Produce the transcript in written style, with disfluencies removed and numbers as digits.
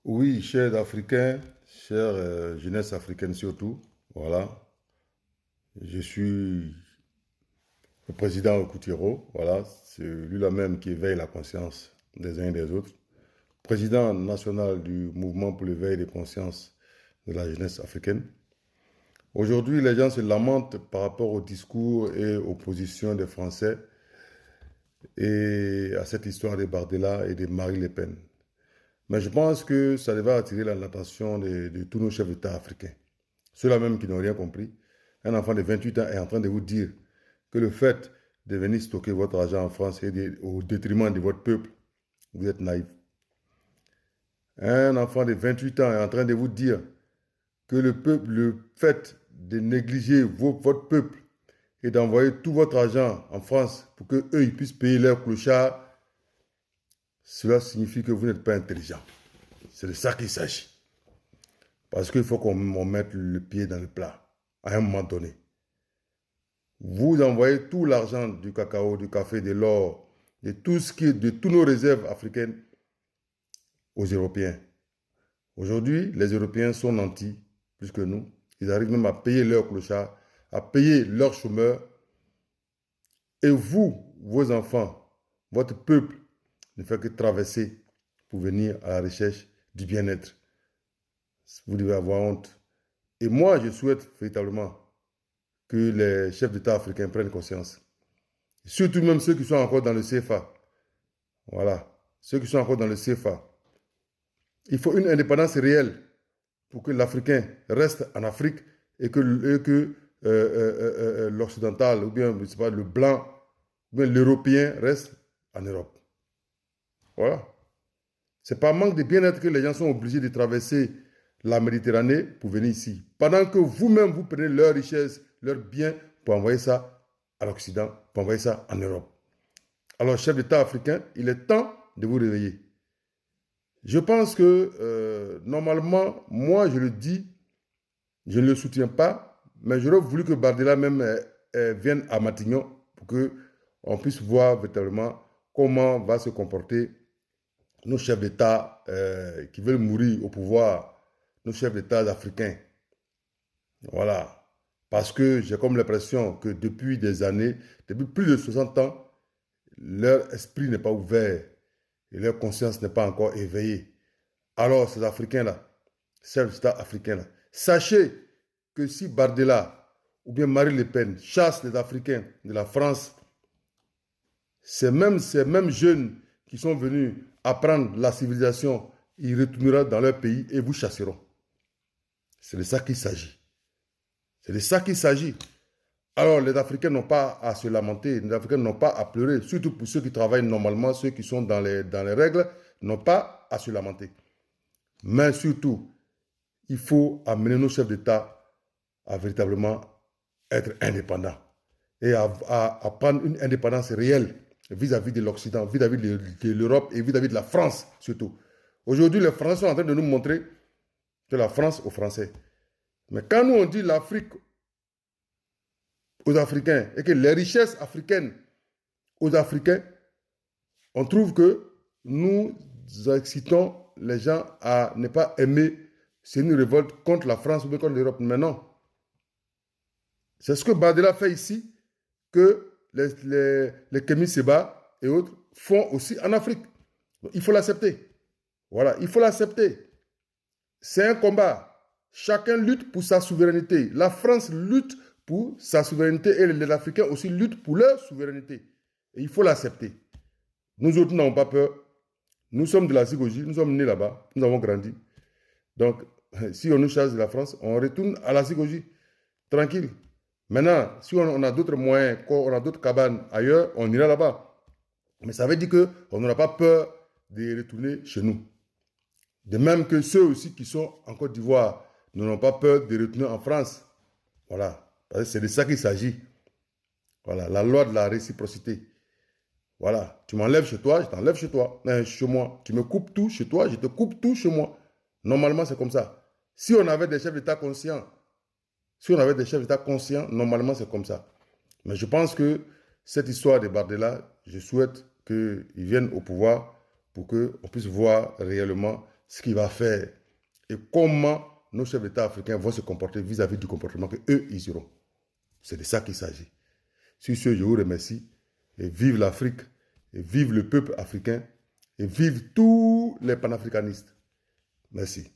Oui, chers Africains, chère jeunesse africaine surtout, voilà. Je suis le président Koutiro, voilà. C'est lui-là même qui éveille la conscience des uns et des autres. Président national du mouvement pour l'éveil des consciences de la jeunesse africaine. Aujourd'hui, les gens se lamentent par rapport au discours et aux positions des Français et à cette histoire des Bardella et de Marie Le Pen. Mais je pense que ça devrait attirer l'attention de tous nos chefs d'État africains. Ceux-là même qui n'ont rien compris. Un enfant de 28 ans est en train de vous dire que le fait de venir stocker votre argent en France est au détriment de votre peuple. Vous êtes naïf. Un enfant de 28 ans est en train de vous dire que le fait de négliger votre peuple et d'envoyer tout votre argent en France pour qu'eux, ils puissent payer leurs clochards, cela signifie que vous n'êtes pas intelligent. C'est de ça qu'il s'agit. Parce qu'il faut qu'on mette le pied dans le plat à un moment donné. Vous envoyez tout l'argent du cacao, du café, de l'or, de tout ce qui est de toutes nos réserves africaines aux Européens. Aujourd'hui, les Européens sont nantis plus que nous. Ils arrivent même à payer leurs clochards, à payer leurs chômeurs. Et vous, vos enfants, votre peuple, ne fait que traverser pour venir à la recherche du bien-être. Vous devez avoir honte. Et moi, je souhaite véritablement que les chefs d'État africains prennent conscience. Surtout même ceux qui sont encore dans le CFA. Voilà. Ceux qui sont encore dans le CFA. Il faut une indépendance réelle pour que l'Africain reste en Afrique et que l'Occidental, ou bien je sais pas, le Blanc, ou bien l'Européen reste en Europe. Voilà. C'est par manque de bien-être que les gens sont obligés de traverser la Méditerranée pour venir ici. Pendant que vous-même, vous prenez leurs richesses, leurs biens pour envoyer ça à l'Occident, pour envoyer ça en Europe. Alors, chef d'État africain, il est temps de vous réveiller. Je pense que, normalement, moi, je le dis, je ne le soutiens pas, mais j'aurais voulu que Bardella même vienne à Matignon pour qu'on puisse voir véritablement comment va se comporter nos chefs d'État qui veulent mourir au pouvoir, nos chefs d'État africains. Voilà. Parce que j'ai comme l'impression que depuis des années, depuis plus de 60 ans, leur esprit n'est pas ouvert et leur conscience n'est pas encore éveillée. Alors, ces Africains-là, chefs d'État africains-là, sachez que si Bardella ou bien Marie Le Pen chassent les Africains de la France, ces mêmes jeunes qui sont venus apprendre la civilisation, ils retourneront dans leur pays et vous chasseront. C'est de ça qu'il s'agit. C'est de ça qu'il s'agit. Alors, les Africains n'ont pas à se lamenter, les Africains n'ont pas à pleurer, surtout pour ceux qui travaillent normalement, ceux qui sont dans les règles, n'ont pas à se lamenter. Mais surtout, il faut amener nos chefs d'État à véritablement être indépendants et à prendre une indépendance réelle vis-à-vis de l'Occident, vis-à-vis de l'Europe et vis-à-vis de la France surtout. Aujourd'hui, les Français sont en train de nous montrer que la France aux Français. Mais quand nous on dit l'Afrique aux Africains et que les richesses africaines aux Africains, on trouve que nous excitons les gens à ne pas aimer. C'est une révolte contre la France ou contre l'Europe. Mais non. C'est ce que Bardella fait ici, que les Kémy Séba et autres font aussi en Afrique. Donc, il faut l'accepter. Voilà, il faut l'accepter. C'est un combat. Chacun lutte pour sa souveraineté. La France lutte pour sa souveraineté et les Africains aussi luttent pour leur souveraineté. Et il faut l'accepter. Nous autres n'avons pas peur. Nous sommes de la Sigogie, nous sommes nés là-bas, nous avons grandi. Donc, si on nous chasse de la France, on retourne à la Sigogie, tranquille. Maintenant, si on a d'autres moyens, on a d'autres cabanes ailleurs, on ira là-bas. Mais ça veut dire qu'on n'aura pas peur de retourner chez nous. De même que ceux aussi qui sont en Côte d'Ivoire n'auront pas peur de retourner en France. Voilà. C'est de ça qu'il s'agit. Voilà, la loi de la réciprocité. Voilà, tu m'enlèves chez toi, je t'enlève chez toi, chez moi. Tu me coupes tout chez toi, je te coupe tout chez moi. Normalement, c'est comme ça. Si on avait des chefs d'État conscients, si on avait des chefs d'État conscients, normalement, c'est comme ça. Mais je pense que cette histoire de Bardella, je souhaite qu'ils viennent au pouvoir pour qu'on puisse voir réellement ce qu'il va faire et comment nos chefs d'État africains vont se comporter vis-à-vis du comportement qu'eux, ils auront. C'est de ça qu'il s'agit. Sur ce, je vous remercie et vive l'Afrique et vive le peuple africain et vive tous les panafricanistes. Merci.